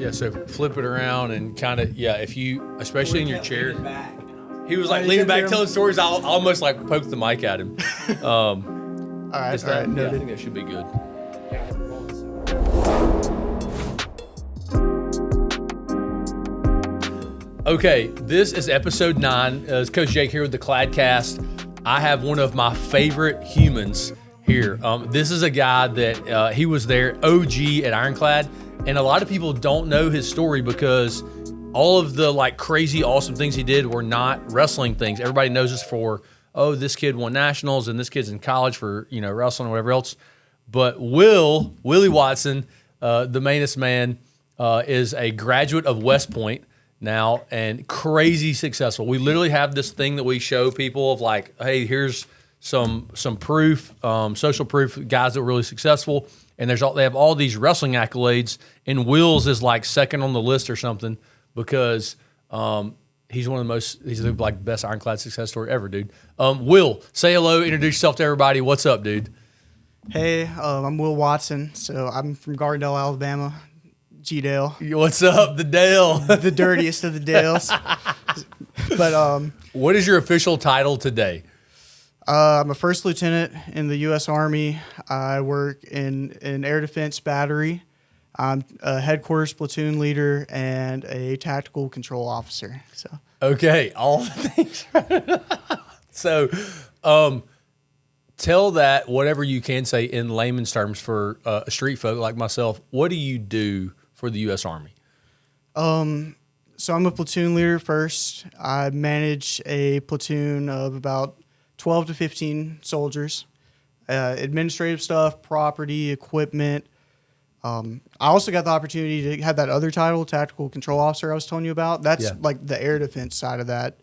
Yeah, so flip it around and kind of, if you, especially in your chair. He was like leaning back telling stories. I'll almost like poke the mic at him. All right, Is that, all right. yeah, I think that should be good. Okay, this is episode 9. It's Coach Jake here with the Clad cast. I have one of my favorite humans here. This is a guy that he was there OG at Ironclad, and a lot of people don't know his story because all of the like crazy awesome things he did were not wrestling things. Everybody knows us for, oh, this kid won nationals and this kid's in college for, wrestling or whatever else. But Willie Watson, the mainest man, is a graduate of WestPoint now and crazy successful. We literally have this thing that we show people of like, hey, here's some proof, social proof, guys that were really successful. And they have all these wrestling accolades, and Will's is like second on the list or something because he's the like best Ironclad success story ever, dude. Will, say hello, introduce yourself to everybody. What's up, dude? Hey, I'm Will Watson. So I'm from Gardendale, Alabama. G-Dale. What's up, the Dale? The dirtiest of the Dales. But what is your official title today? I'm a first lieutenant in the U.S. Army. I work in an air defense battery. I'm a headquarters platoon leader and a tactical control officer. So okay, all the things. So, tell that whatever you can say in layman's terms for street folk like myself. What do you do for the U.S. Army? So I'm a platoon leader first. I manage a platoon of about 12 to 15 soldiers, administrative stuff, property, equipment. I also got the opportunity to have that other title, tactical control officer I was telling you about. That's like the air defense side of that,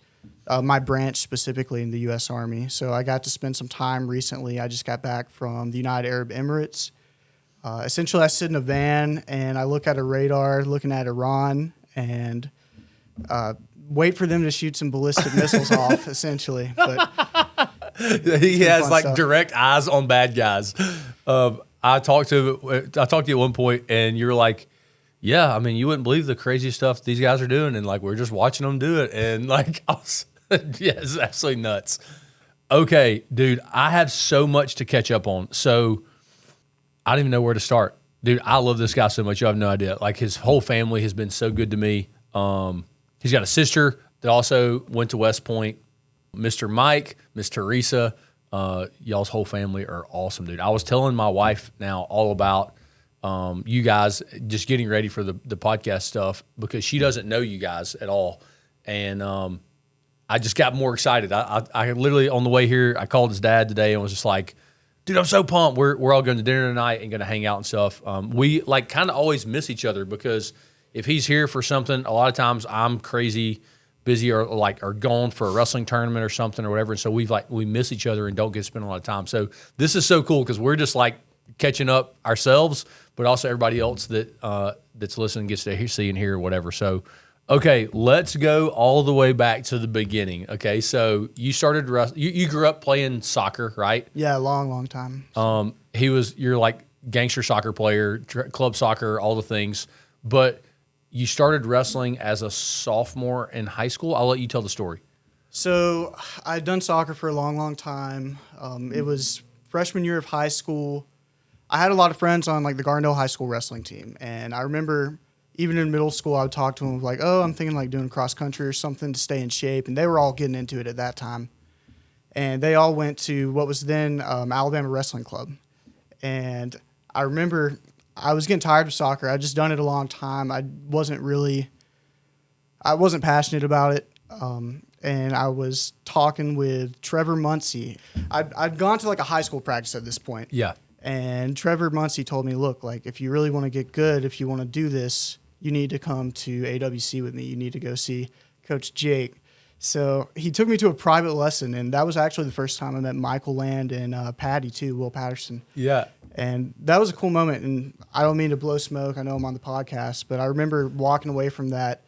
my branch specifically in the U.S. Army. So I got to spend some time recently. I just got back from the United Arab Emirates. Essentially, I sit in a van and I look at a radar looking at Iran and wait for them to shoot some ballistic missiles off, essentially. But he has like stuff. direct eyes on bad guys. I talked to you at one point, and you're like, "Yeah, I mean, you wouldn't believe the crazy stuff these guys are doing, and like we're just watching them do it." And like, it's absolutely nuts. Okay, dude, I have so much to catch up on. So I don't even know where to start, dude. I love this guy so much. You have no idea. Like his whole family has been so good to me. He's got a sister that also went to West Point. Mr. Mike, Miss Teresa, y'all's whole family are awesome, dude. I was telling my wife now all about you guys just getting ready for the podcast stuff because she doesn't know you guys at all. And I just got more excited. I literally, on the way here, I called his dad today and was just like, dude, I'm so pumped. We're all going to dinner tonight and going to hang out and stuff. We like kind of always miss each other because if he's here for something, a lot of times I'm crazy busy or gone for a wrestling tournament or something or whatever. And so we miss each other and don't get to spend a lot of time. So this is so cool because we're just like catching up ourselves, but also everybody else that's listening gets to see and hear whatever. So, okay, let's go all the way back to the beginning. Okay, so you started you grew up playing soccer, right? Yeah, long time. You're like gangster soccer player, club soccer, all the things, but you started wrestling as a sophomore in high school. I'll let you tell the story. So I'd done soccer for a long time. It was freshman year of high school. I had a lot of friends on like the Gardendale High School wrestling team, and I remember even in middle school I would talk to them like, "Oh, I'm thinking like doing cross country or something to stay in shape," and they were all getting into it at that time. And they all went to what was then Alabama Wrestling Club, and I remember I was getting tired of soccer. I'd just done it a long time. I wasn't passionate about it. And I was talking with Trevor Muncie. I'd gone to like a high school practice at this point. Yeah. And Trevor Muncie told me, look, like if you really want to get good, if you want to do this, you need to come to AWC with me. You need to go see Coach Jake. So he took me to a private lesson, and that was actually the first time I met Michael Land and Patty too, Will Patterson. Yeah. And that was a cool moment, and I don't mean to blow smoke. I know I'm on the podcast, but I remember walking away from that.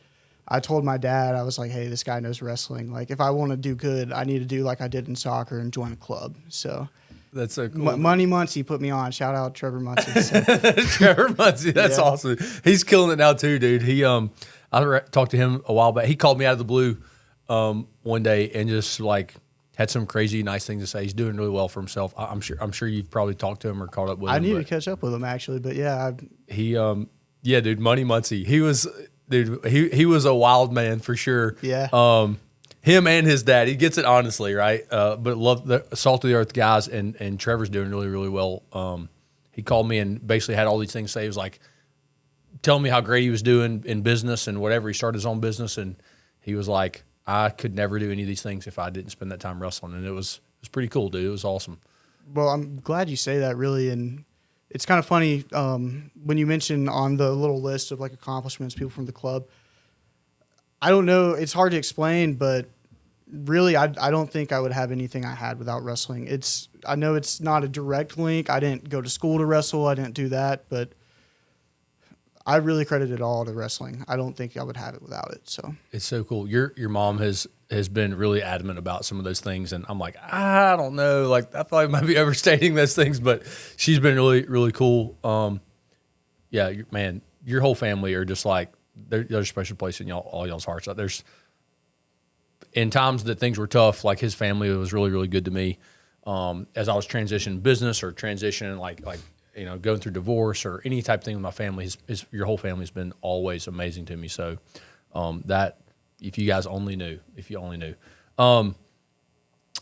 I told my dad, I was like, hey, this guy knows wrestling. Like, if I want to do good, I need to do like I did in soccer and join a club. So That's so cool. Money Muncie put me on. Shout out Trevor Muncie. So. Trevor Muncie, that's awesome. He's killing it now too, dude. I talked to him a while back. He called me out of the blue one day and just like had some crazy nice things to say. He's doing really well for himself. I'm sure you've probably talked to him or caught up with him. I need to catch up with him actually, but yeah. Dude, Money Muncie. He was a wild man for sure. Yeah. Him and his dad. He gets it honestly, right? But love the salt of the earth guys, and Trevor's doing really, really well. He called me and basically had all these things to say. He was like telling me how great he was doing in business and whatever. He started his own business, and he was like, I could never do any of these things if I didn't spend that time wrestling. And it was pretty cool, dude. It was awesome. Well, I'm glad you say that, really. And it's kind of funny when you mention on the little list of like accomplishments, people from the club. I don't know. It's hard to explain, but really, I don't think I would have anything I had without wrestling. I know it's not a direct link. I didn't go to school to wrestle. I didn't do that, but I really credit it all to wrestling. I don't think I would have it without it. So it's so cool. Your mom has been really adamant about some of those things, and I'm like, I don't know. Like, I probably might be overstating those things, but she's been really, really cool. Yeah, man, your whole family are just like there's a special place in all y'all's hearts. There's in times that things were tough, like his family was really, really good to me. As I was transitioning business or transitioning like going through divorce or any type of thing with my family, your whole family's been always amazing to me. So that if you guys only knew,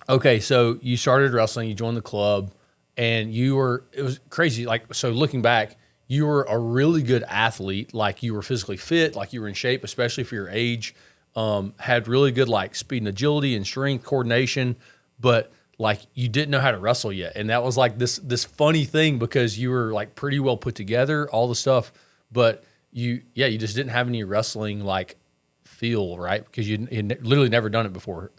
okay, so you started wrestling, you joined the club, and it was crazy. Like, so looking back, you were a really good athlete. Like, you were physically fit, like you were in shape, especially for your age. Had really good like speed and agility and strength, coordination, but like you didn't know how to wrestle yet. And that was like this funny thing because you were like pretty well put together, all the stuff, but you just didn't have any wrestling like feel, right? Because you'd literally never done it before.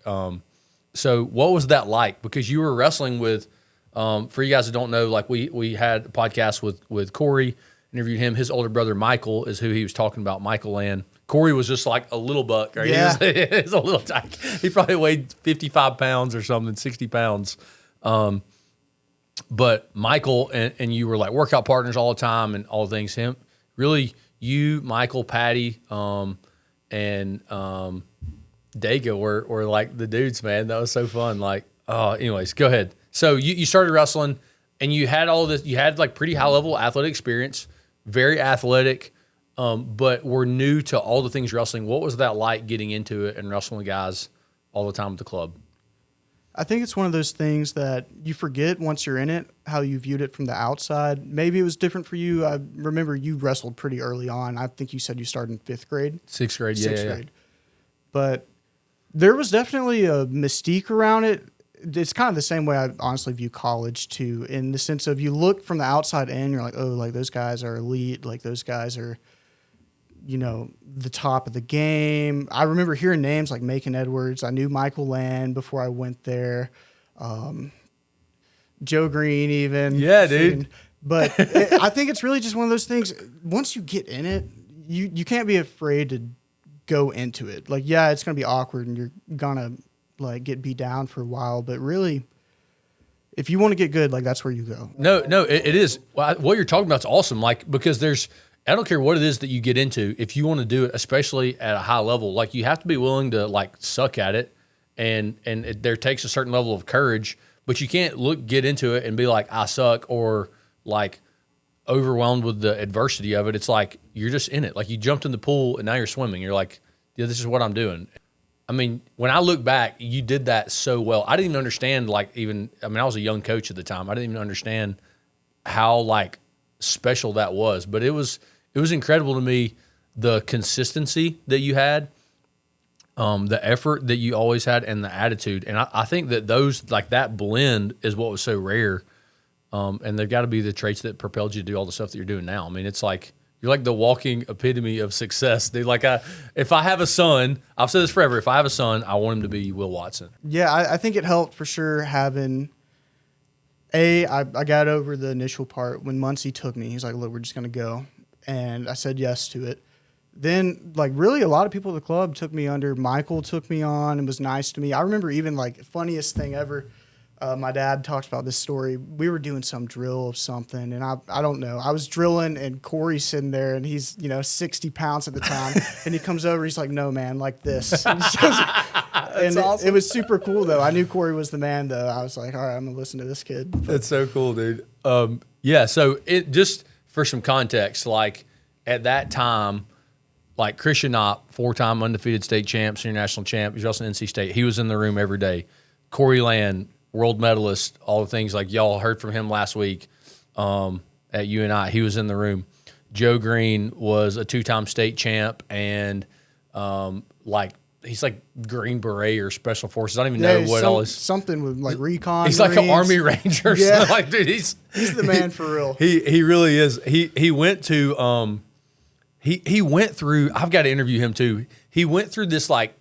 So what was that like? Because you were wrestling with, for you guys that don't know, like we had a podcast with Corey, interviewed him. His older brother, Michael, is who he was talking about, Michael Land. Corey was just like a little buck, right? Yeah. He was a little tight. He probably weighed 55 pounds or something, 60 pounds. But Michael and you were like workout partners all the time and all things. You, Michael, Patty, and Dago were like the dudes, man. That was so fun. Like, anyways, go ahead. So you started wrestling and you had all this, you had like pretty high level athletic experience, very athletic, but were new to all the things wrestling. What was that like getting into it and wrestling with guys all the time at the club? I think it's one of those things that you forget once you're in it, how you viewed it from the outside. Maybe it was different for you. I remember you wrestled pretty early on. I think you said you started in 5th grade. 6th grade, Sixth grade. But there was definitely a mystique around it. It's kind of the same way I honestly view college too, in the sense of you look from the outside in, you're like, oh, like those guys are elite, like those guys are, the top of the game. I remember hearing names like Macon Edwards. I knew Michael Land before I went there. Joe Green even. Yeah, dude. But I think it's really just one of those things. Once you get in it, you can't be afraid to go into it. Like, yeah, it's going to be awkward and you're going to like get beat down for a while. But really, if you want to get good, like that's where you go. No, it is. What you're talking about is awesome. Like, because I don't care what it is that you get into. If you want to do it, especially at a high level, like you have to be willing to like suck at it, and there takes a certain level of courage. But you can't get into it and be like, I suck, or like overwhelmed with the adversity of it. It's like you're just in it. Like you jumped in the pool and now you're swimming. You're like, yeah, this is what I'm doing. I mean, when I look back, you did that so well. I didn't even understand I was a young coach at the time. I didn't even understand how like special that was, but it was incredible to me, the consistency that you had, the effort that you always had, and the attitude. And I think that those, like that blend is what was so rare. And they've got to be the traits that propelled you to do all the stuff that you're doing now. I mean, it's like, you're like the walking epitome of success, dude. Like, if I have a son, I've said this forever, if I have a son, I want him to be Will Watson. Yeah, I think it helped for sure having, I got over the initial part when Muncie took me. He's like, look, we're just going to go. And I said yes to it. Then, like, really a lot of people at the club took me under. Michael took me on and was nice to me. I remember even, like, funniest thing ever, My dad talks about this story. We were doing some drill of something, and I don't know. I was drilling, and Corey's sitting there, and he's 60 pounds at the time, and he comes over. He's like, "No, man, like this." And awesome. it was super cool though. I knew Corey was the man though. I was like, "All right, I'm gonna listen to this kid." That's so cool, dude. Yeah. So it just for some context, like at that time, like Christian Knopp, 4-time undefeated state champ, senior national champ. He's also in NC State. He was in the room every day. Corey Land, world medalist, all the things like y'all heard from him last week at UNI. He was in the room. Joe Green was a 2-time state champ and he's like Green Beret or Special Forces. I don't even know what all his something with like recon. He's Marines. like an Army Ranger. Yeah. Like, dude, he's the man for real. He really is. He went to he went through. I've got to interview him too. He went through this like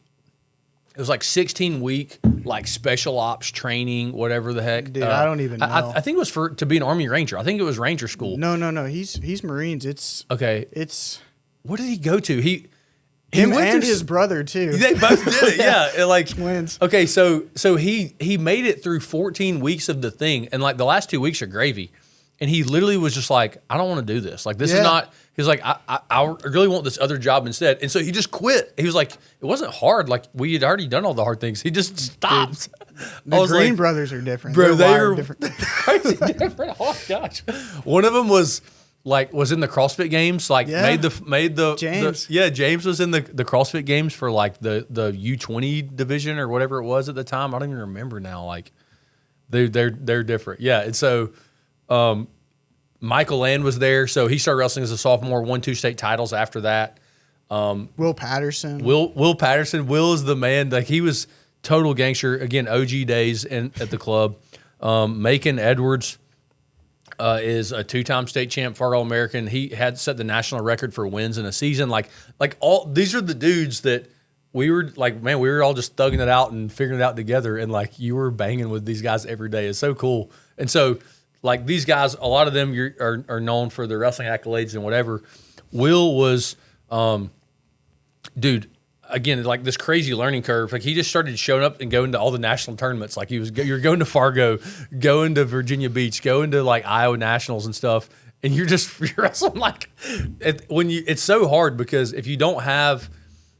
it was like 16-week like special ops training, whatever the heck. Dude, I don't even know. I think it was to be an Army Ranger. I think it was Ranger school. No. He's Marines. It's okay. It's what did he go to? Him and his brother too. They both did it, yeah. Like twins. Okay, so he made it through 14 weeks of the thing, and like the last 2 weeks are gravy. And he literally was just like, I don't want to do this. Like this is not. He's like, I really want this other job instead. And so he just quit. He was like, it wasn't hard. Like we had already done all the hard things. He just stopped. The Green brothers are different, bro. They're were different. crazy different. Oh gosh, one of them was in the CrossFit Games. Like made the James. James was in the CrossFit Games for like the U20 division or whatever it was at the time. I don't even remember now. Like they're different. Yeah, and so. Michael Land was there, so he started wrestling as a sophomore, won 2 state titles after that. Will Patterson. Will Patterson. Will is the man. Like he was total gangster. Again, OG days at the club. Macon Edwards is a 2-time state champ, Fargo American. He had set the national record for wins in a season. Like all these are the dudes that we were like, man, we were all just thugging it out and figuring it out together. And like you were banging with these guys every day. It's so cool. And so. Like these guys, a lot of them are known for their wrestling accolades and whatever. Will was, dude, again, like this crazy learning curve. Like he just started showing up and going to all the national tournaments. Like you're going to Fargo, going to Virginia Beach, going to like Iowa Nationals and stuff. And you're wrestling like it's so hard because if you don't have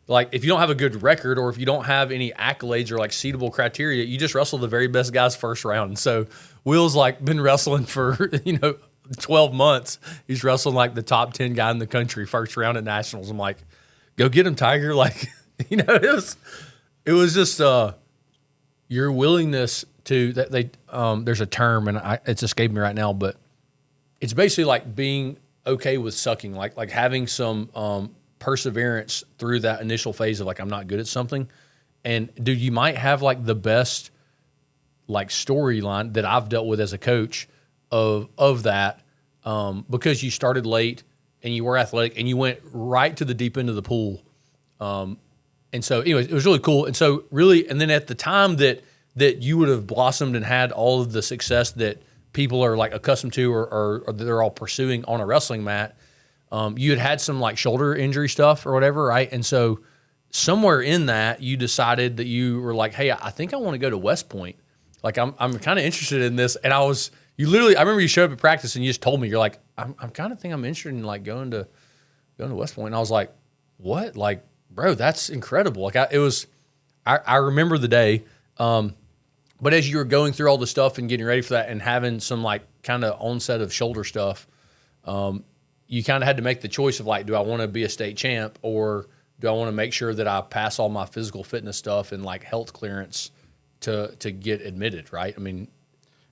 a good record or if you don't have any accolades or like seedable criteria, you just wrestle the very best guys first round. And so Will's like been wrestling for 12 months. He's wrestling like the top 10 guy in the country first round at nationals. I'm like, go get him, Tiger. Like it was just your willingness to that they there's a term and it's escaping me right now, but it's basically like being okay with sucking, like having some perseverance through that initial phase of like I'm not good at something. And dude, you might have like the best like storyline that I've dealt with as a coach of that because you started late and you were athletic and you went right to the deep end of the pool. And so anyways, it was really cool. And so really, and then at the time that you would have blossomed and had all of the success that people are like accustomed to or they're all pursuing on a wrestling mat, you had some like shoulder injury stuff or whatever, right? And so somewhere in that, you decided that you were like, hey, I think I want to go to WestPoint. Like I'm kind of interested in this. And I remember you showed up at practice and you just told me, you're like, I'm kind of think I'm interested in like going to WestPoint. And I was like, what? Like, bro, that's incredible. Like I remember the day. But as you were going through all the stuff and getting ready for that and having some like kind of onset of shoulder stuff, you kind of had to make the choice of like, do I want to be a state champ or do I want to make sure that I pass all my physical fitness stuff and like health clearance to get admitted, right? I mean,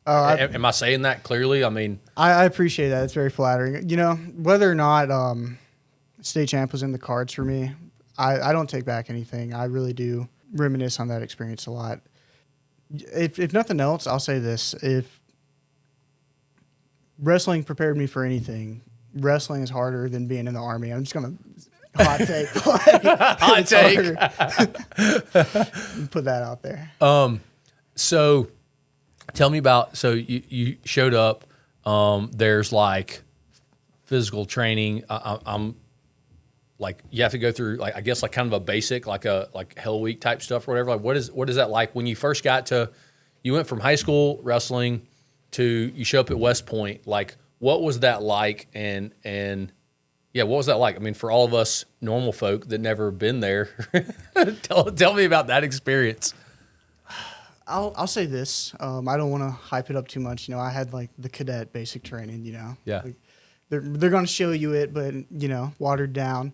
am I saying that clearly? I mean, I appreciate that. It's very flattering. Whether or not state champ was in the cards for me, I don't take back anything. I really do reminisce on that experience a lot. If nothing else, I'll say this. If wrestling prepared me for anything, wrestling is harder than being in the Army. I'm just going to hot take. Hot take. Put that out there. So tell me about, so you showed up, there's like physical training. I'm like, you have to go through like, I guess like kind of a basic, like Hell Week type stuff or whatever. Like what is that like when you first got to, you went from high school wrestling to you show up at WestPoint. Like, what was that like? And yeah, what was that like? I mean, for all of us normal folk that never been there, tell me about that experience. I'll say this. I don't want to hype it up too much. I had like the cadet basic training. Yeah. Like, they're going to show you it, but watered down.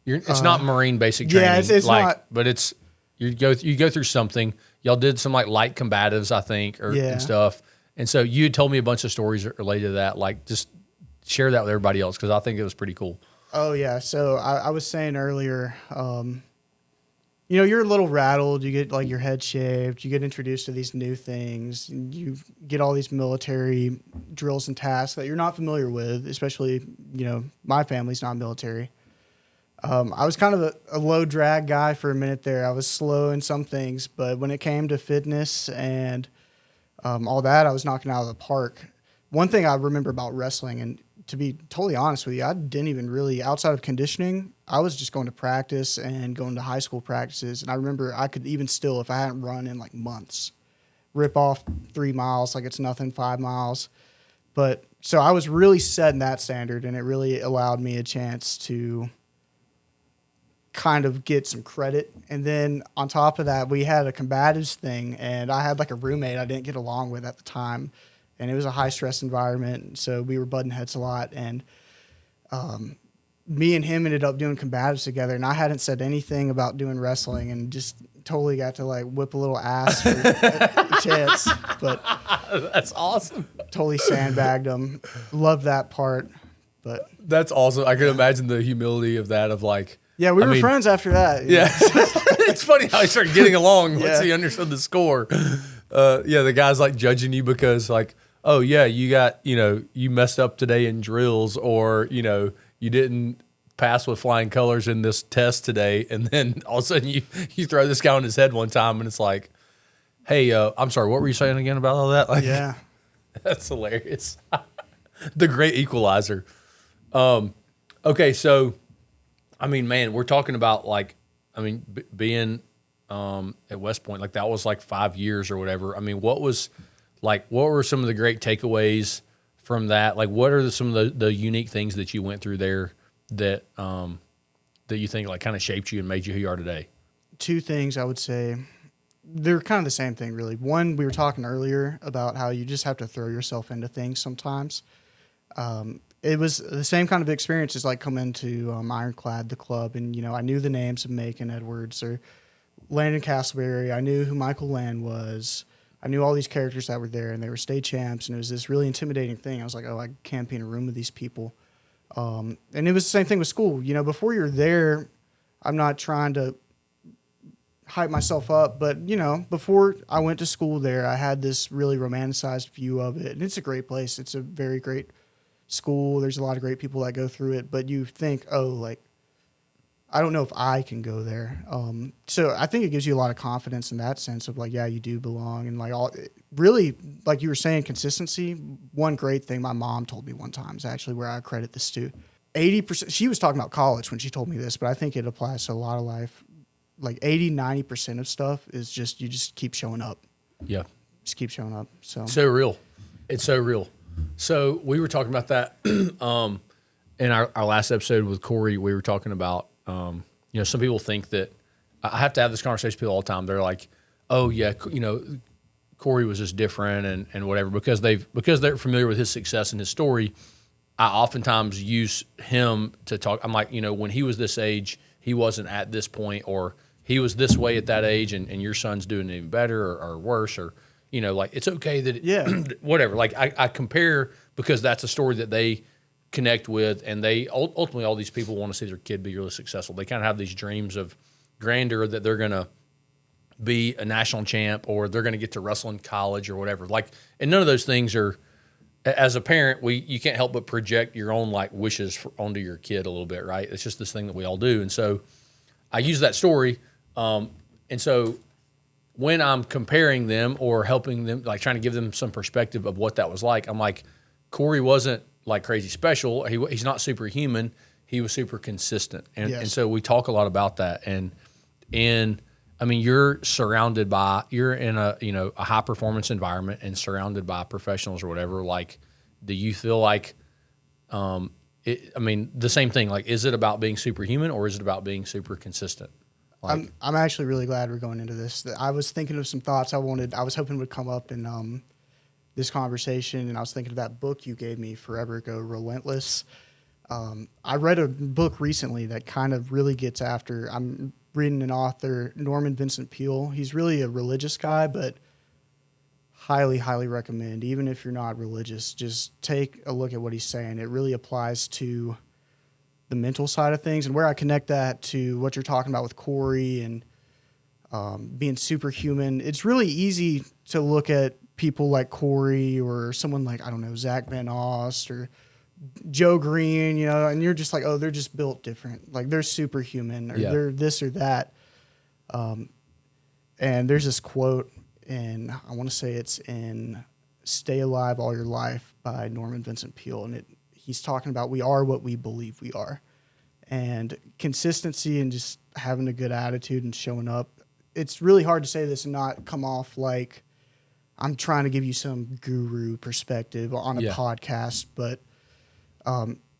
It's not Marine basic training. Yeah, it's like, not. But it's you go through something. Y'all did some like light combatives, I think, and stuff. And so you had told me a bunch of stories related to that. Like, just share that with everybody else because I think it was pretty cool. Oh yeah. So I was saying earlier, you're a little rattled. You get like your head shaved. You get introduced to these new things. And you get all these military drills and tasks that you're not familiar with, especially, my family's not military. I was kind of a low drag guy for a minute there. I was slow in some things, but when it came to fitness and all that, I was knocking out of the park. One thing I remember about wrestling, and to be totally honest with you, I didn't even really, outside of conditioning, I was just going to practice and going to high school practices. And I remember I could even still, if I hadn't run in like months, rip off 3 miles like it's nothing, 5 miles. But so I was really setting that standard, and it really allowed me a chance to kind of get some credit. And then on top of that, we had a combatives thing, and I had like a roommate I didn't get along with at the time, and it was a high stress environment, so we were butting heads a lot. And me and him ended up doing combatives together, and I hadn't said anything about doing wrestling, and just totally got to like whip a little ass for a chance. But that's awesome. Totally sandbagged him. Love that part. But that's awesome. I can imagine the humility of that. Of like, yeah, we were friends after that. Yeah, it's funny how he started getting along once he understood the score. The guy's like judging you because like, oh yeah, you got you messed up today in drills, or you didn't pass with flying colors in this test today, and then all of a sudden you throw this guy on his head one time, and it's like, hey, I'm sorry, what were you saying again about all that? Like, yeah, that's hilarious. The great equalizer. Okay, so I mean, man, we're talking about like, I mean, being at WestPoint, like that was like 5 years or whatever. I mean, what were some of the great takeaways from that? Like, what are some of the unique things that you went through there that you think like kind of shaped you and made you who you are today? 2 things I would say. They're kind of the same thing, really. One, we were talking earlier about how you just have to throw yourself into things sometimes. It was the same kind of experience as like coming to Ironclad, the club, and I knew the names of Macon Edwards or Landon Castleberry. I knew who Michael Land was. I knew all these characters that were there, and they were state champs, and it was this really intimidating thing. I was like, oh, I can't be in a room with these people. And it was the same thing with school. Before you're there, I'm not trying to hype myself up, but before I went to school there, I had this really romanticized view of it, and it's a great place. It's a very great school. There's a lot of great people that go through it, but you think, oh, like, I don't know if I can go there. So I think it gives you a lot of confidence in that sense of like, yeah, you do belong. And like really, like you were saying, consistency. One great thing my mom told me one time is actually where I credit this to. 80%, she was talking about college when she told me this, but I think it applies to a lot of life. Like 80-90% of stuff is just, you just keep showing up. Yeah. Just keep showing up. So real. It's so real. So we were talking about that in our last episode with Corey. We were talking about, some people think that I have to have this conversation with people all the time. They're like, oh yeah, Corey was just different and whatever, because they're familiar with his success and his story. I oftentimes use him to talk. I'm like, when he was this age, he wasn't at this point, or he was this way at that age, and your son's doing even better or worse, or like it's okay that whatever. Like I compare because that's a story that they connect with, and they ultimately, all these people want to see their kid be really successful. They kind of have these dreams of grandeur that they're going to be a national champ, or they're going to get to wrestle in college or whatever. Like, and none of those things are, as a parent, you can't help but project your own like wishes onto your kid a little bit, right? It's just this thing that we all do. And so I use that story. And so when I'm comparing them or helping them, like trying to give them some perspective of what that was like, I'm like, Corey wasn't like crazy special. He's not superhuman. He was super consistent. And so we talk a lot about that. And I mean, you're in a, a high performance environment and surrounded by professionals or whatever. Like, do you feel like, the same thing, like, is it about being superhuman or is it about being super consistent? Like, I'm actually really glad we're going into this. I was thinking of some thoughts I was hoping would come up in this conversation, and I was thinking of that book you gave me forever ago, Relentless. I read a book recently that kind of really gets after. I'm reading an author, Norman Vincent Peale. He's really a religious guy, but highly, highly recommend. Even if you're not religious, just take a look at what he's saying. It really applies to the mental side of things, and where I connect that to what you're talking about with Corey and being superhuman. It's really easy to look at people like Corey or someone like, I don't know, Zach Van Ost or Joe Green, and you're just like, oh, they're just built different. Like, they're superhuman or they're this or that. And there's this quote, and I want to say it's in Stay Alive All Your Life by Norman Vincent Peale, and he's talking about we are what we believe we are. And consistency and just having a good attitude and showing up. It's really hard to say this and not come off like I'm trying to give you some guru perspective on a podcast, but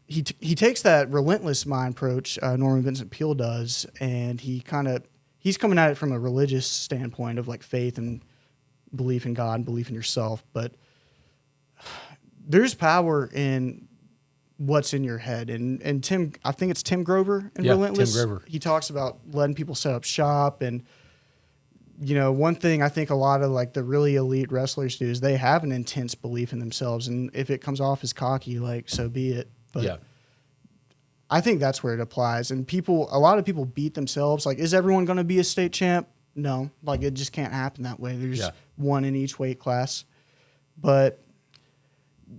he takes that relentless mind approach, Norman Vincent Peale does, and he's coming at it from a religious standpoint of like faith and belief in God and belief in yourself. But there's power in what's in your head. And Tim, I think it's Tim Grover in Relentless. Tim Grover. He talks about letting people set up shop. And, one thing I think a lot of like the really elite wrestlers do is they have an intense belief in themselves. And if it comes off as cocky, like, so be it. But I think that's where it applies. And a lot of people beat themselves. Like, is everyone going to be a state champ? No. Like, it just can't happen that way. There's one in each weight class. But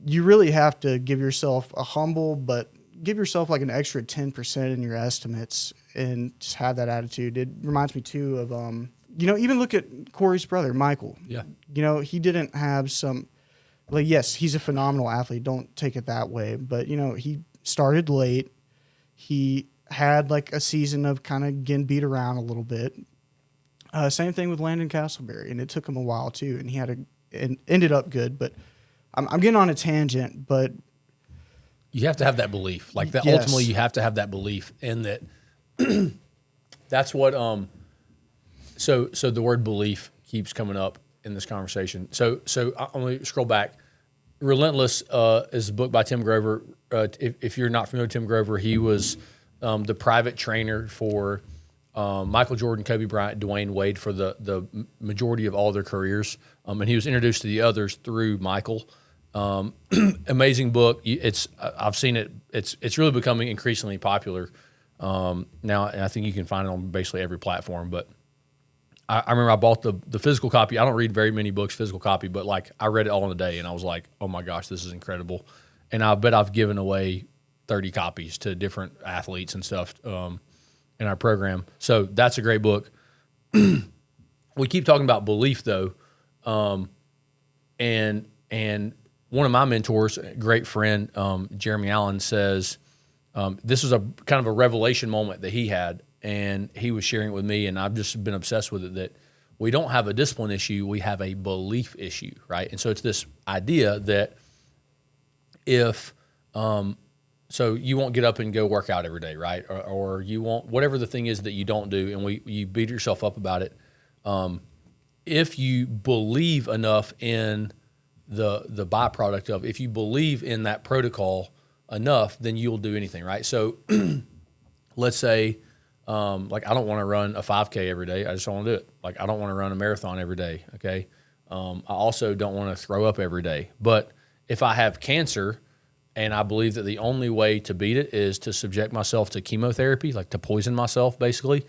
you really have to give yourself but give yourself like an extra 10% in your estimates and just have that attitude. It reminds me too of, even look at Corey's brother, Michael. Yeah. He didn't have some, like, yes, he's a phenomenal athlete. Don't take it that way. But, he started late. He had like a season of kind of getting beat around a little bit. Same thing with Landon Castleberry. And it took him a while too. And it ended up good, but I'm getting on a tangent, but you have to have that belief. Like that, ultimately, you have to have that belief in that. That's what. So the word belief keeps coming up in this conversation. So I'm going to scroll back. Relentless is a book by Tim Grover. If you're not familiar with Tim Grover, he was the private trainer for Michael Jordan, Kobe Bryant, Dwayne Wade for the majority of all their careers. And he was introduced to the others through Michael. Amazing book. I've seen it. It's really becoming increasingly popular now, and I think you can find it on basically every platform. But I remember I bought the physical copy. I don't read very many books physical copy, but like I read it all in a day, and I was like, oh my gosh, this is incredible. And I bet I've given away 30 copies to different athletes and stuff in our program. So that's a great book. We keep talking about belief though, and one of my mentors, a great friend, Jeremy Allen, says this was a kind of a revelation moment that he had, and he was sharing it with me, and I've just been obsessed with it, that we don't have a discipline issue, we have a belief issue, right? And so it's this idea that if so you won't get up and go work out every day, right? Or you won't, whatever the thing is that you don't do, and you beat yourself up about it. If you believe enough in the byproduct of, if you believe in that protocol enough, then you'll do anything, right? So let's say, like, I don't want to run a 5K every day. I just don't want to do it. Like, I don't want to run a marathon every day, okay? I also don't want to throw up every day. But if I have cancer and I believe that the only way to beat it is to subject myself to chemotherapy, like to poison myself, basically,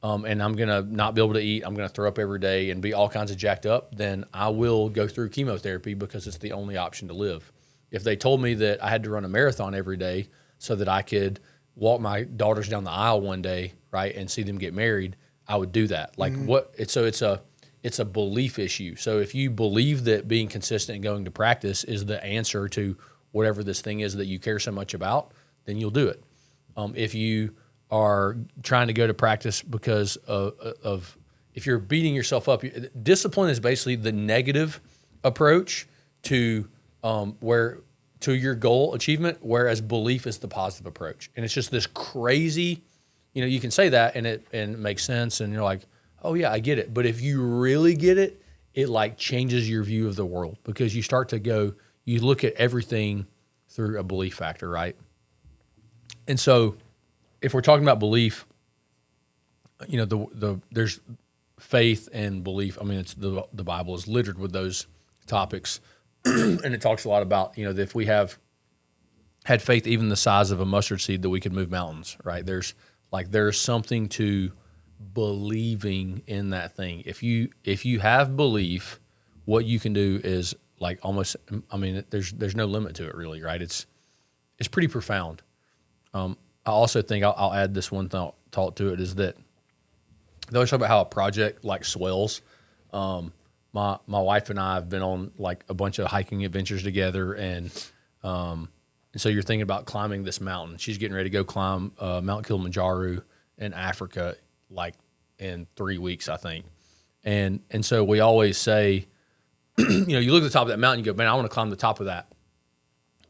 and I'm going to not be able to eat, I'm going to throw up every day and be all kinds of jacked up, then I will go through chemotherapy because it's the only option to live. If they told me that I had to run a marathon every day so that I could walk my daughters down the aisle one day, right, and see them get married, I would do that. Like it's a belief issue. So if you believe that being consistent and going to practice is the answer to whatever this thing is that you care so much about, then you'll do it. If you are trying to go to practice because of if you're beating yourself up, discipline is basically the negative approach to to your goal achievement, whereas belief is the positive approach. And it's just this crazy, you can say that and it makes sense, and you're like, oh yeah, I get it. But if you really get it, it like changes your view of the world, because you start to you look at everything through a belief factor, right? And so if we're talking about belief, there's faith and belief. I mean, it's the Bible is littered with those topics. And it talks a lot about, that if we had faith even the size of a mustard seed, that we could move mountains, right? There's something to believing in that thing. If you have belief, what you can do is like almost, I mean, there's no limit to it really, right? It's pretty profound. I also think I'll add this one thought to it, is that they always talk about how a project like swells. My wife and I have been on like a bunch of hiking adventures together, and so you're thinking about climbing this mountain. She's getting ready to go climb Mount Kilimanjaro in Africa, like in 3 weeks, I think. And so we always say, you look at the top of that mountain, you go, man, I want to climb the top of that.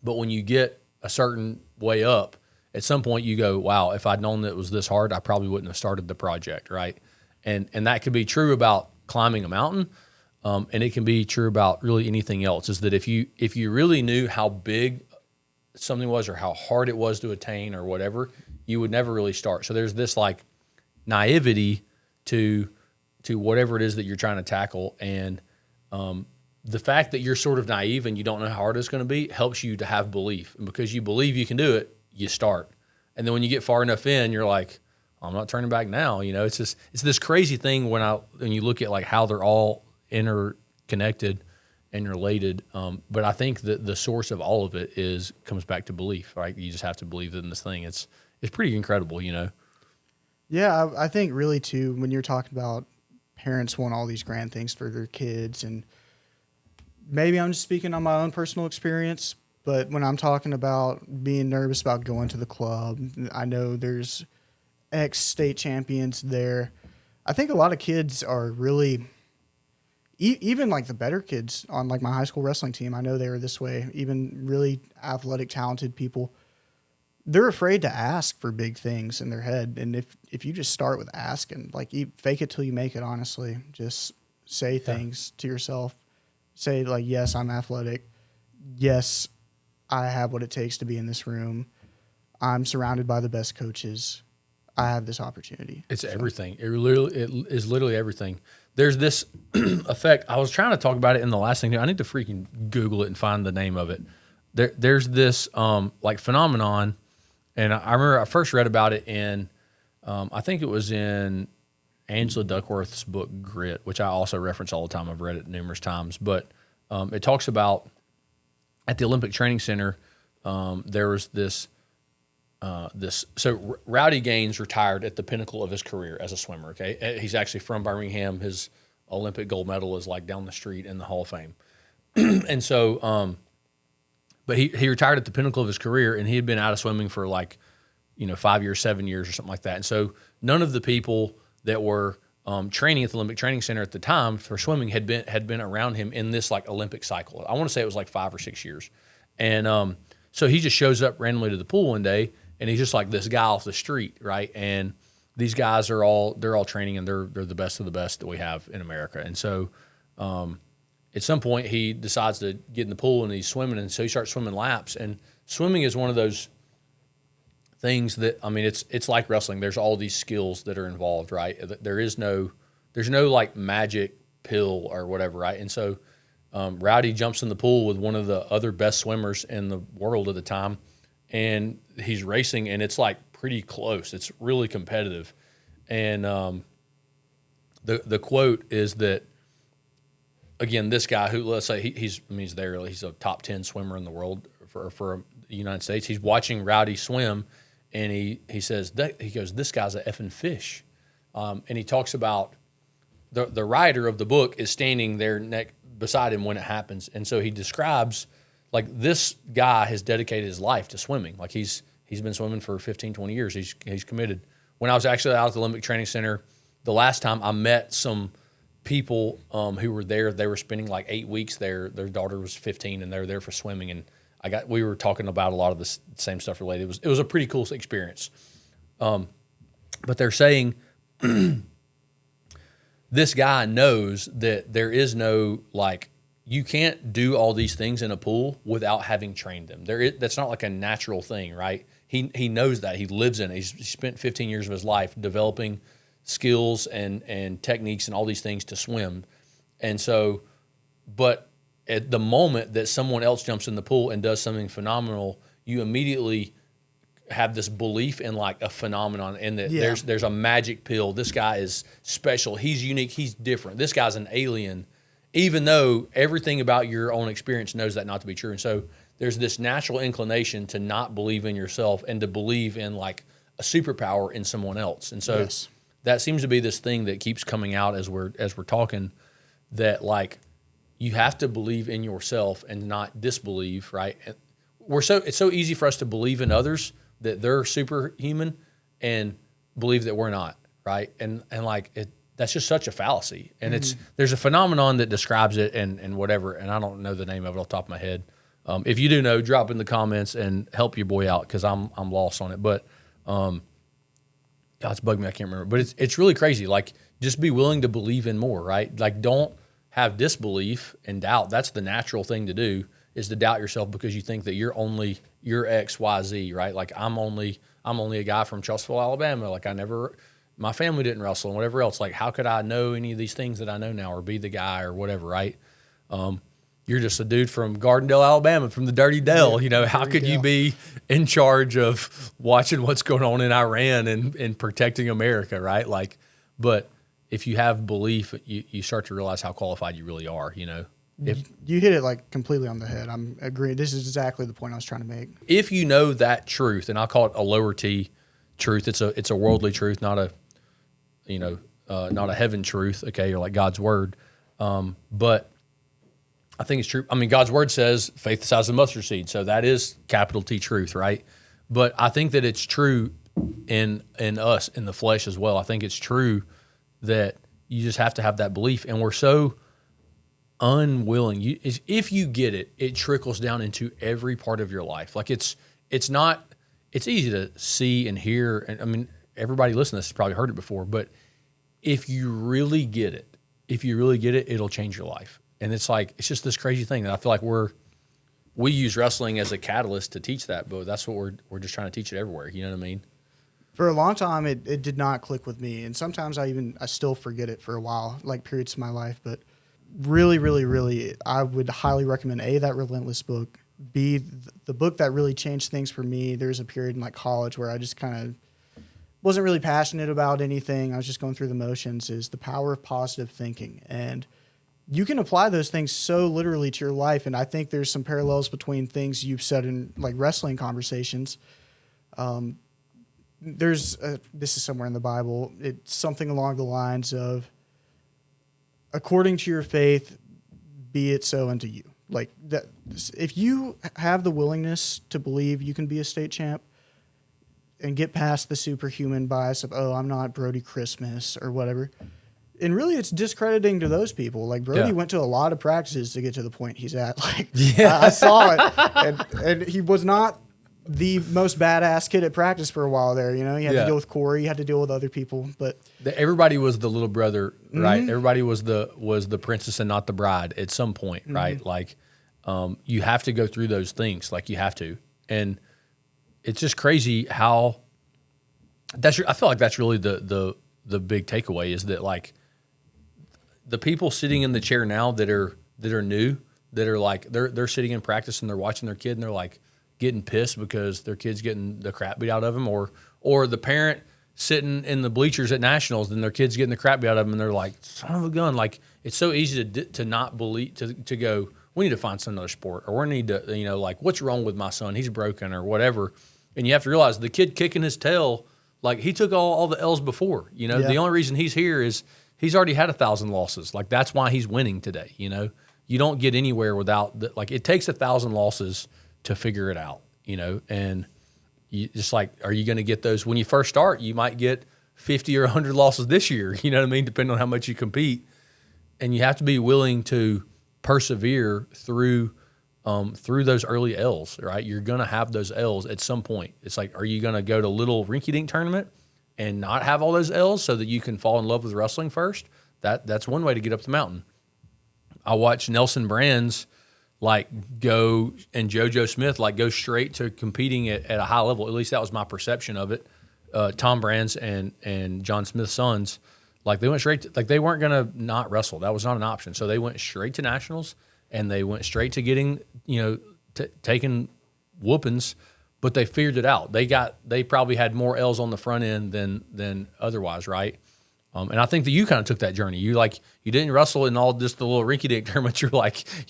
But when you get a certain way up, at some point you go, wow, if I'd known that it was this hard, I probably wouldn't have started the project, right? And that could be true about climbing a mountain. And it can be true about really anything else, is that if you really knew how big something was or how hard it was to attain or whatever, you would never really start. So there's this like naivety to whatever it is that you're trying to tackle. And the fact that you're sort of naive and you don't know how hard it's going to be helps you to have belief. And because you believe you can do it, you start. And then when you get far enough in, you're like, I'm not turning back now. It's this crazy thing when you look at like how they're all interconnected and related. But I think that the source of all of it comes back to belief, right? You just have to believe in this thing. It's pretty incredible, Yeah, I think really too, when you're talking about parents want all these grand things for their kids, and maybe I'm just speaking on my own personal experience, but when I'm talking about being nervous about going to the club, I know there's ex-state champions there. I think a lot of kids are really, even like the better kids on like my high school wrestling team, I know they were this way, even really athletic, talented people, they're afraid to ask for big things in their head. And if you just start with asking, like fake it till you make it, honestly, just say things to yourself. Say like, yes, I'm athletic. Yes, I have what it takes to be in this room. I'm surrounded by the best coaches. I have this opportunity. It's everything. It is literally everything. There's this effect. I was trying to talk about it in the last thing. I need to freaking Google it and find the name of it. There's this like phenomenon, and I remember I first read about it in, I think it was in Angela Duckworth's book Grit, which I also reference all the time. I've read it numerous times, but it talks about at the Olympic Training Center, there was this. So Rowdy Gaines retired at the pinnacle of his career as a swimmer. Okay, he's actually from Birmingham. His Olympic gold medal is like down the street in the Hall of Fame, and so, but he retired at the pinnacle of his career, and he had been out of swimming for like, 5 years, 7 years, or something like that. And so none of the people that were training at the Olympic Training Center at the time for swimming had been around him in this like Olympic cycle. I want to say it was like 5 or 6 years, and so he just shows up randomly to the pool one day. And he's just like this guy off the street, right? And these guys they're all training, and they're the best of the best that we have in America. And so, at some point, he decides to get in the pool, and he's swimming, and so he starts swimming laps. And swimming is one of those things that, I mean, it's like wrestling. There's all these skills that are involved, right? There's no like magic pill or whatever, right? And so, Rowdy jumps in the pool with one of the other best swimmers in the world at the time. And he's racing, and it's like pretty close. It's really competitive. And the quote is that, again, this guy who, let's say he's a top 10 swimmer in the world for the United States. He's watching Rowdy swim, and he says he goes, this guy's a effing fish. And he talks about the writer of the book is standing there beside him when it happens, and so he describes. Like, this guy has dedicated his life to swimming. Like, he's been swimming for 15, 20 years. He's committed. When I was actually out at the Olympic Training Center, the last time I met some people who were there, they were spending like 8 weeks there. Their daughter was 15 and they were there for swimming. And we were talking about a lot of the same stuff related. It was a pretty cool experience. But they're saying this guy knows that there is no, like, you can't do all these things in a pool without having trained them. That's not like a natural thing, right? He knows that. He lives in it. He spent 15 years of his life developing skills and techniques and all these things to swim. And so, but at the moment that someone else jumps in the pool and does something phenomenal, you immediately have this belief in like a phenomenon and that there's a magic pill. This guy is special. He's unique. He's different. This guy's an alien, even though everything about your own experience knows that not to be true. And so there's this natural inclination to not believe in yourself and to believe in like a superpower in someone else. And so that seems to be this thing that keeps coming out as we're talking, that like you have to believe in yourself and not disbelieve, right? And it's so easy for us to believe in others that they're superhuman and believe that we're not, right? And like that's just such a fallacy. And there's a phenomenon that describes it and whatever, and I don't know the name of it off the top of my head. If you do know, drop in the comments and help your boy out because I'm lost on it. But it's bugged me, I can't remember. But it's really crazy. Like, just be willing to believe in more, right? Like, don't have disbelief and doubt. That's the natural thing to do, is to doubt yourself because you think that you're X, Y, Z, right? Like, I'm only a guy from Charlesville, Alabama. Like, my family didn't wrestle and whatever else. Like, how could I know any of these things that I know now or be the guy or whatever, right? You're just a dude from Gardendale, Alabama, from the Dirty Dell. You know, how could you be in charge of watching what's going on in Iran and protecting America, right? Like, but if you have belief, you start to realize how qualified you really are, you know. You hit it like completely on the head. I'm agreeing. This is exactly the point I was trying to make. If you know that truth, and I'll call it a lower T truth, it's a worldly truth, not a not a heaven truth, okay, or like God's word. But I think it's true. I mean, God's word says faith the size of a mustard seed, so that is capital T truth, right? But I think that it's true in us, in the flesh as well. I think it's true that you just have to have that belief, and we're so unwilling. If you get it, it trickles down into every part of your life. Like it's easy to see and hear, and I mean, everybody listening to this has probably heard it before, but if you really get it, it'll change your life. And it's just this crazy thing that I feel like we use wrestling as a catalyst to teach that, but that's what we're just trying to teach it everywhere. You know what I mean? For a long time, it did not click with me, and sometimes I still forget it for a while, like periods of my life. But really, really, really, I would highly recommend that Relentless book, B, the book that really changed things for me. There's a period in like college where I just kind of wasn't really passionate about anything. I was just going through the motions. Is The Power of Positive Thinking, and you can apply those things so literally to your life. And I think there's some parallels between things you've said in like wrestling conversations. This is somewhere in the Bible. It's something along the lines of, according to your faith, be it so unto you. Like that, if you have the willingness to believe you can be a state champ and get past the superhuman bias of, oh, I'm not Brody Christmas or whatever. And really, it's discrediting to those people. Like, Brody went to a lot of practices to get to the point he's at. Like, I saw it. And he was not the most badass kid at practice for a while there. You know, he had to deal with Corey. He had to deal with other people. But everybody was the little brother, right? Everybody was the princess and not the bride at some point, right? Like, you have to go through those things. Like, you have to. And it's just crazy how I feel like that's really the big takeaway, is that, like, the people sitting in the chair now that are new, that are like they're sitting in practice and they're watching their kid and they're like getting pissed because their kid's getting the crap beat out of them, or the parent sitting in the bleachers at nationals and their kid's getting the crap beat out of them and they're like, son of a gun. Like, it's so easy to not believe, to go, we need to find some other sport, or we need to, like, what's wrong with my son? He's broken or whatever. And you have to realize the kid kicking his tail, like, he took all the L's before. The only reason he's here is he's already had 1,000 losses. Like, that's why he's winning today. You don't get anywhere without it takes 1,000 losses to figure it out. And you just, like, are you going to get those when you first start? You might get 50 or 100 losses this year. You know what I mean? Depending on how much you compete. And you have to be willing to persevere through those early L's, right? You're going to have those L's at some point. It's like, are you going to go to little rinky-dink tournament and not have all those L's so that you can fall in love with wrestling first? That's one way to get up the mountain. I watched Nelson Brands go and JoJo Smith go straight to competing at a high level. At least that was my perception of it. Tom Brands and John Smith's sons, they went straight to, they weren't gonna not wrestle. That was not an option. So they went straight to nationals and they went straight to getting taking whoopings, but they figured it out. They probably had more L's on the front end than otherwise, right? And I think that you kind of took that journey. You didn't wrestle in all just the little rinky-dink tournaments.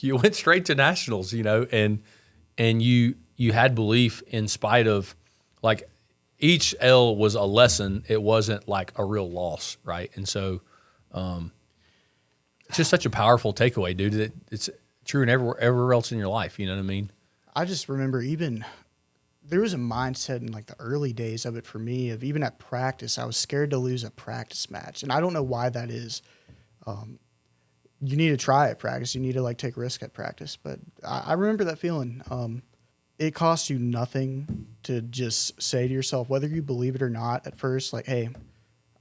You went straight to nationals, and you had belief in spite of each L was a lesson. It wasn't a real loss, right? And so, it's just such a powerful takeaway, dude. It's true in everywhere else in your life. You know what I mean? I just remember there was a mindset in the early days of it for me of even at practice, I was scared to lose a practice match. And I don't know why that is. You need to try at practice. You need to take a risk at practice. But I remember that feeling. It costs you nothing to just say to yourself, whether you believe it or not at first, hey,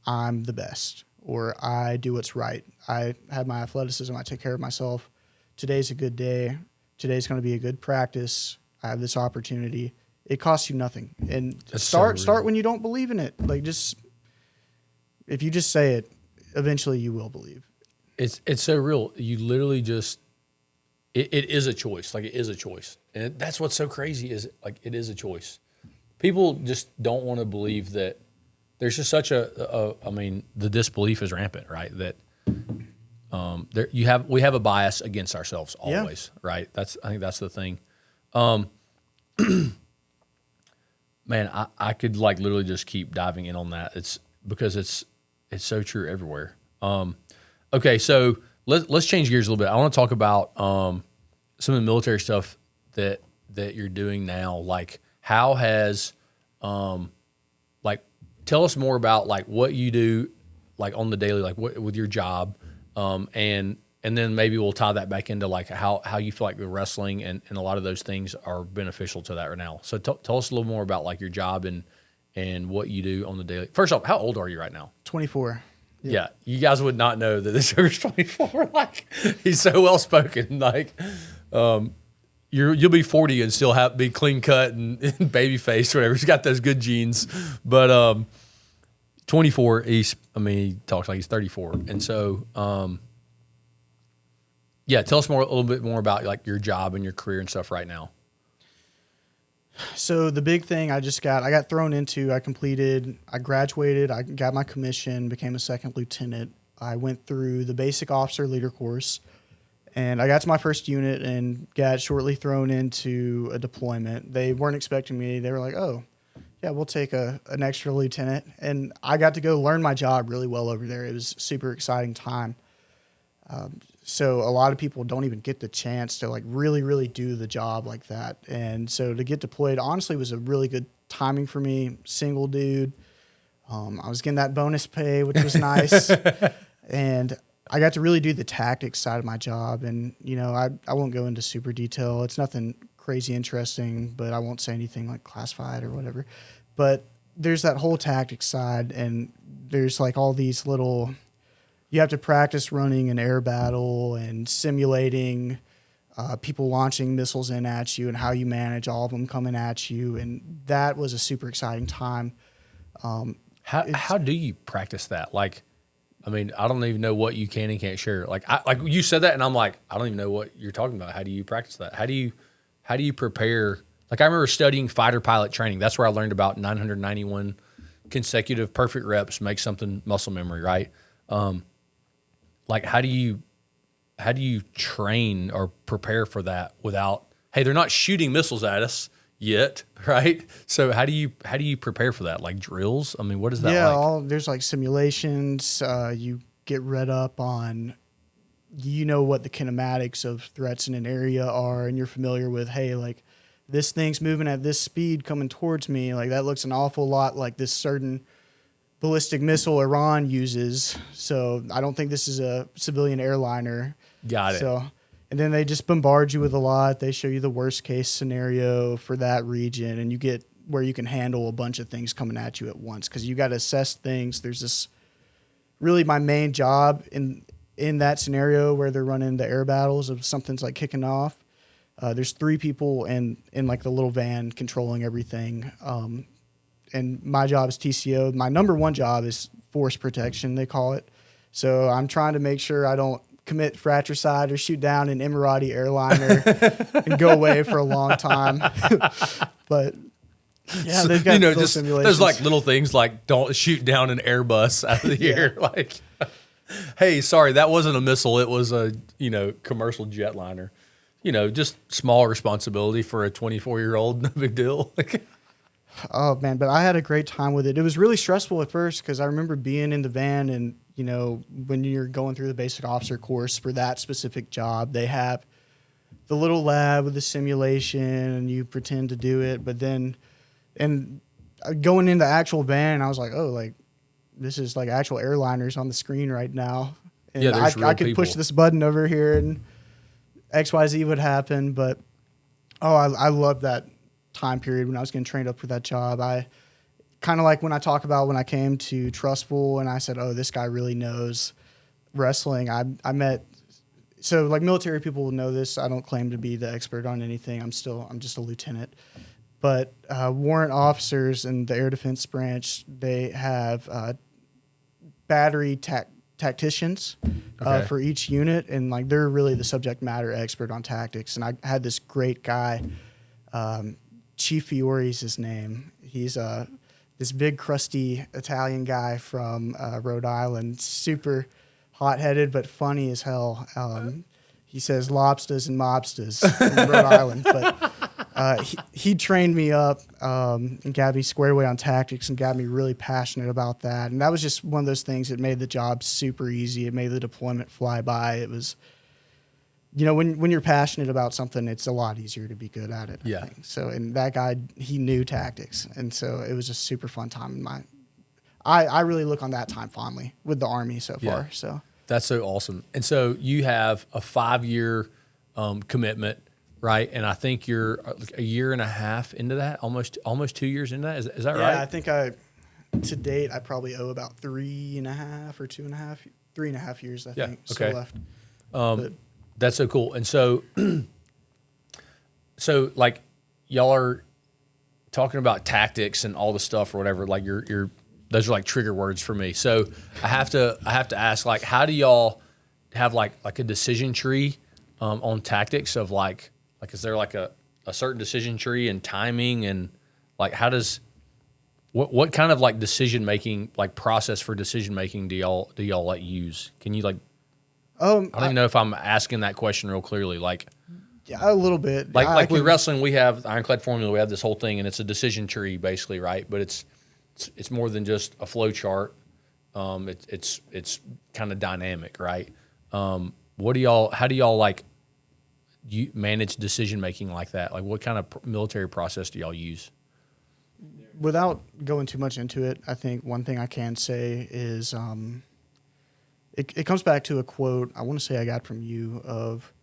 I'm the best, or I do what's right. I have my athleticism. I take care of myself. Today's a good day. Today's going to be a good practice. I have this opportunity. It costs you nothing. And start when you don't believe in it. If you just say it, eventually you will believe. It's so real. You literally just it is a choice. It is a choice. And that's what's so crazy is it is a choice. People just don't want to believe that there's just such the disbelief is rampant, right? That we have a bias against ourselves always, right? I think that's the thing. Man, I could literally just keep diving in on that. It's because it's so true everywhere. Okay, so let's change gears a little bit. I want to talk about some of the military stuff that you're doing now. How has tell us more about what you do on the daily, what with your job, and then maybe we'll tie that back into how you feel the wrestling and a lot of those things are beneficial to that right now. So tell us a little more about your job and what you do on the daily. First off, how old are you right now? 24. Yeah, you guys would not know that this is 24. He's so well spoken. You'll be 40 and still be clean cut and baby faced, whatever. He's got those good genes, but 24. He talks like he's 34, and so. Yeah, tell us a little bit more about your job and your career and stuff right now. So the big thing I got thrown into, I graduated, I got my commission, became a second lieutenant. I went through the basic officer leader course, and I got to my first unit and got shortly thrown into a deployment. They weren't expecting me. They were like, oh, yeah, we'll take an extra lieutenant. And I got to go learn my job really well over there. It was a super exciting time. So a lot of people don't even get the chance to really, really do the job like that. And so to get deployed, honestly, was a really good timing for me. Single dude. I was getting that bonus pay, which was nice. And I got to really do the tactics side of my job. And, I won't go into super detail. It's nothing crazy interesting, but I won't say anything classified or whatever. But there's that whole tactics side, and there's all these little... You have to practice running an air battle and simulating people launching missiles in at you and how you manage all of them coming at you. And that was a super exciting time. How do you practice that? I don't even know what you can and can't share. You said that, and I'm I don't even know what you're talking about. How do you practice that? How do you prepare? I remember studying fighter pilot training. That's where I learned about 991 consecutive perfect reps make something muscle memory, right? How do you train or prepare for that without, hey, they're not shooting missiles at us yet, right? So how do you prepare for that? Drills? What is that like? There's simulations. You get read up on, what the kinematics of threats in an area are, and you're familiar with, hey, this thing's moving at this speed coming towards me. That looks an awful lot like this certain ballistic missile Iran uses. So I don't think this is a civilian airliner. Got it. So, and then they just bombard you with a lot. They show you the worst case scenario for that region, and you get where you can handle a bunch of things coming at you at once, because you got to assess things. There's this really my main job in that scenario where they're running the air battles of something's like kicking off. There's 3 people in like the little van controlling everything. And my job is TCO. My number one job is force protection, they call it. So I'm trying to make sure I don't commit fratricide or shoot down an Emirati airliner and go away for a long time. But yeah, they've got just simulations. there's like little things like don't shoot down an Airbus out of the air. Like, hey, sorry, that wasn't a missile. It was a commercial jetliner. Just small responsibility for a 24-year-old. No big deal. Oh man, but I had a great time with it. It was really stressful at first because I remember being in the van and, when you're going through the basic officer course for that specific job, they have the little lab with the simulation and you pretend to do it. But then, and going in the actual van, I was like, oh, like this is like actual airliners on the screen right now. And yeah, there's real I could people. push this button over here and XYZ would happen. But, I love that time period when I was getting trained up for that job. I kind of like when I talk about when I came to Trustful and I said, oh, this guy really knows wrestling. I met, so like military people will know this. I don't claim to be the expert on anything. I'm just a lieutenant. But warrant officers in the air defense branch, they have battery tacticians for each unit. And like, they're really the subject matter expert on tactics. And I had this great guy, Chief Fiore's his name. He's this big, crusty Italian guy from Rhode Island, super hot-headed but funny as hell. He says lobsters and mobsters in Rhode Island. But he trained me up and got me squared away on tactics and got me really passionate about that. And that was just one of those things that made the job super easy. It made the deployment fly by. It was... when you're passionate about something, it's a lot easier to be good at it. Yeah. I think. So, and that guy, he knew tactics. And so it was a super fun time. I really look on that time fondly with the Army so far. So that's so awesome. And so you have a 5-year commitment, right? And I think you're a year and a half into that, almost 2 years into that. Is that right? Yeah, I think to date, I probably owe about 3.5 or 3.5 years, I think, still left. That's so cool. And so, like y'all are talking about tactics and all the stuff or whatever, like those are like trigger words for me. So I have to ask, like, how do y'all have like a decision tree on tactics of like is there like a certain decision tree and timing and like how does what kind of like decision making, like process for decision making do y'all like use? Can you like I don't even know if I'm asking that question real clearly. Like, yeah, a little bit. Like with wrestling, we have Ironclad formula. We have this whole thing, and it's a decision tree, basically, right? But it's more than just a flow chart. It's kind of dynamic, right? How do y'all like you manage decision making like that? Like, what kind of military process do y'all use? Without going too much into it, I think one thing I can say is. It comes back to a quote I want to say I got from you of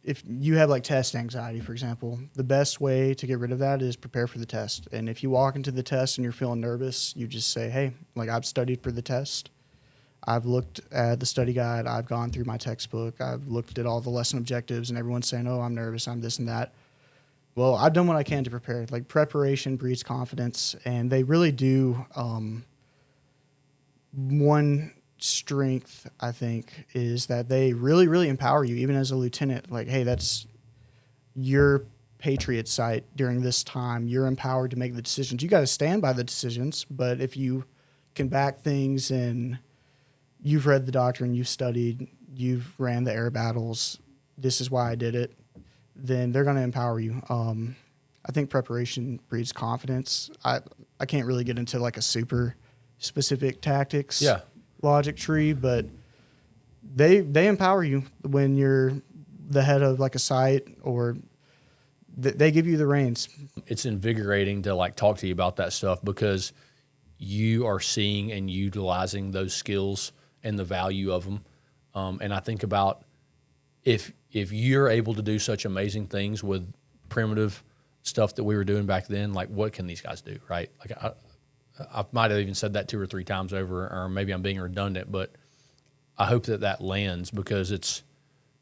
if you have like test anxiety, for example, the best way to get rid of that is prepare for the test. And if you walk into the test and you're feeling nervous, you just say, hey, like I've studied for the test. I've looked at the study guide. I've gone through my textbook. I've looked at all the lesson objectives and everyone's saying, oh, I'm nervous. I'm this and that. Well, I've done what I can to prepare. Like preparation breeds confidence. And they really do. One strength, I think, is that they really, really empower you, even as a lieutenant. Like, hey, that's your Patriot site during this time. You're empowered to make the decisions. You got to stand by the decisions, but if you can back things and you've read the doctrine, you've studied, you've ran the air battles, this is why I did it, then they're going to empower you. I think preparation breeds confidence. I can't really get into like a super specific tactics logic tree, but they empower you when you're the head of like a site or they give you the reins. It's invigorating to like talk to you about that stuff because you are seeing and utilizing those skills and the value of them. And I think about if you're able to do such amazing things with primitive stuff that we were doing back then, like what can these guys do, right? Like I might have even said that 2 or 3 times over, or maybe I'm being redundant, but I hope that lands, because it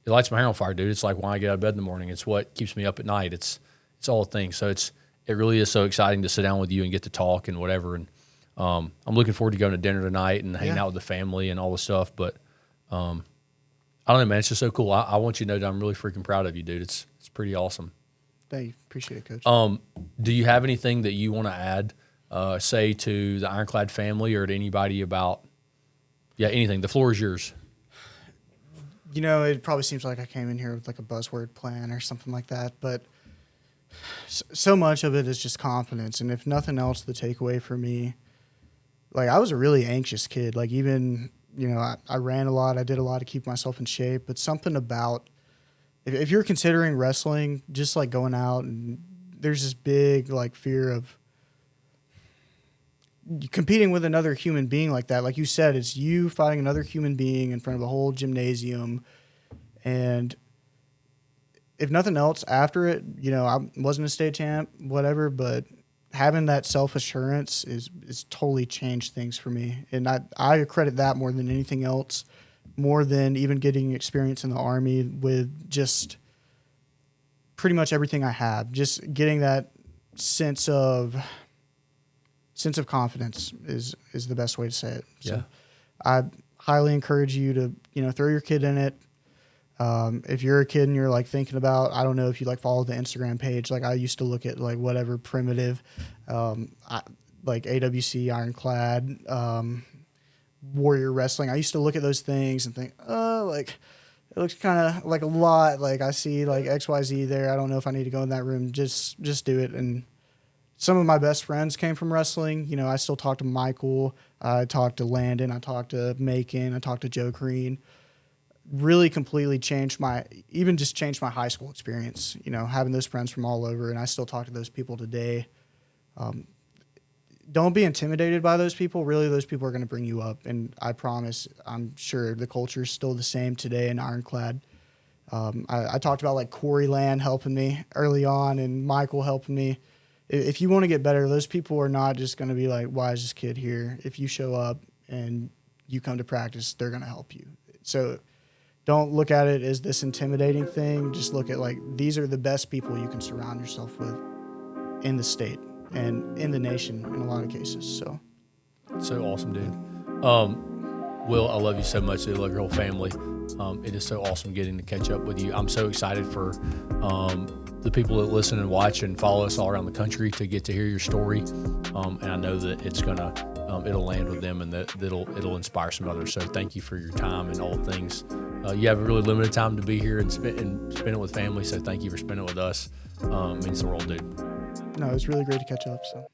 lights my hair on fire, dude. It's like when I get out of bed in the morning. It's what keeps me up at night. It's all things. So it really is so exciting to sit down with you and get to talk and whatever. And I'm looking forward to going to dinner tonight and hanging out with the family and all the stuff. But I don't know, man. It's just so cool. I want you to know that I'm really freaking proud of you, dude. It's pretty awesome. Thank you. Appreciate it, Coach. Do you have anything that you want to add, say to the Ironclad family or to anybody about, anything? The floor is yours. You know, it probably seems like I came in here with like a buzzword plan or something like that, but so much of it is just confidence. And if nothing else, the takeaway for me, like I was a really anxious kid. Like even, you know, I ran a lot. I did a lot to keep myself in shape, but something about, if you're considering wrestling, just like going out, and there's this big like fear of competing with another human being like that. Like you said, it's you fighting another human being in front of a whole gymnasium. And if nothing else, after it, you know, I wasn't a state champ, whatever, but having that self-assurance is totally changed things for me. And I credit that more than anything else, more than even getting experience in the Army, with just pretty much everything I have. Just getting that sense of confidence is the best way to say it. So I highly encourage you to, you know, throw your kid in it. If you're a kid and you're like thinking about, I don't know if you like follow the Instagram page, like I used to look at like whatever primitive, like AWC, Ironclad, Warrior Wrestling. I used to look at those things and think, oh, like it looks kind of like a lot. Like I see like XYZ there. I don't know if I need to go in that room. Just do it. And some of my best friends came from wrestling. You know, I still talk to Michael. I talked to Landon. I talked to Macon. I talked to Joe Green. Really completely changed my high school experience, you know, having those friends from all over. And I still talk to those people today. Don't be intimidated by those people. Really, those people are going to bring you up. And I promise, I'm sure the culture is still the same today in Ironclad. I talked about like Corey Land helping me early on and Michael helping me. If you want to get better, those people are not just going to be like, why is this kid here? If you show up and you come to practice, they're going to help you. So don't look at it as this intimidating thing. Just look at like, these are the best people you can surround yourself with in the state and in the nation in a lot of cases. So awesome, dude. Will, I love you so much. I love your whole family. It is so awesome getting to catch up with you. I'm so excited for the people that listen and watch and follow us all around the country to get to hear your story. And I know that it's gonna it'll land with them, and that it'll inspire some others. So thank you for your time and all things. You have a really limited time to be here and spend it with family. So thank you for spending it with us. Means the world, dude. No, it was really great to catch up. So.